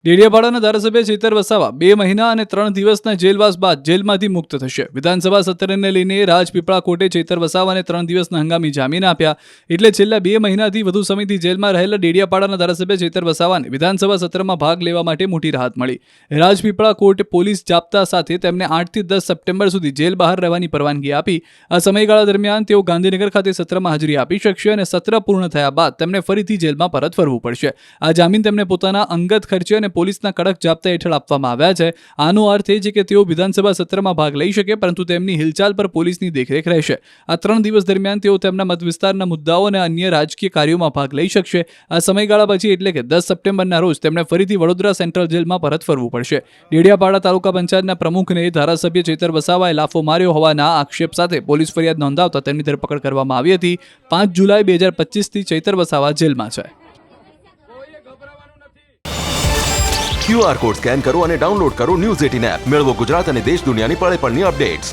ડેડિયાપાડાના ધારાસભ્ય ચેતર વસાવા 2 મહિના અને 3 દિવસના જેલવાસ બાદ જેલમાંથી મુક્ત થશે. વિધાનસભા સત્રને લઈને રાજપીપળા કોર્ટે ચેતર વસાવાને 3 દિવસના હંગામી જામીન આપ્યા. એટલે છેલ્લા 2 મહિનાથી વધુ સમયથી જેલમાં રહેલા ડેડિયાપાડાના ધારાસભ્ય ચેતર વસાવાને વિધાનસભા સત્રમાં ભાગ લેવા માટે મોટી રાહત મળી. રાજપીપળા કોર્ટે પોલીસ જાપ્તા સાથે તેમને 8 થી 10 સપ્ટેમ્બર સુધી જેલ બહાર રહેવાની પરવાનગી આપી. આ સમયગાળા દરમિયાન તેઓ ગાંધીનગર ખાતે સત્રમાં હાજરી આપી શકશે અને સત્ર પૂર્ણ થયા બાદ તેમને ફરીથી જેલમાં પરત ફરવું પડશે. આ જામીન તેમને પોતાના અંગત ખર્ચે અને પોલીસના કડક જાપ્તા હેઠળ આપવામાં આવ્યા છે. આનો અર્થ એ છે કે તેઓ વિધાનસભા સત્રમાં ભાગ લઈ શકે, પરંતુ તેમની હિલચાલ પર પોલીસની દેખરેખ રહેશે. આ 3 દિવસ દરમિયાન તેઓ તેમના મત વિસ્તારના મુદ્દાઓ અને અન્ય રાજકીય કાર્યોમાં ભાગ લઈ શકશે. આ સમયગાળા પછી એટલે કે 10 સપ્ટેમ્બરના રોજ તેમને ફરીથી વડોદરા સેન્ટ્રલ જેલમાં પરત ફરવું પડશે. ડેડિયાપાડા તાલુકા પંચાયતના પ્રમુખને ધારાસભ્ય ચેતર વસાવાએ લાફો માર્યો હોવાના આક્ષેપ સાથે પોલીસ ફરિયાદ નોંધાવતા તેમની ધરપકડ કરવામાં આવી હતી. 5 જુલાઈ 2025થી ચેતર વસાવા જેલમાં છે. QR કોડ સ્કેન કરો અને ડાઉનલોડ કરો ન્યૂઝ 18 એપ. મેળવો ગુજરાત અને દેશ દુનિયાની પળે પળની અપડેટ્સ.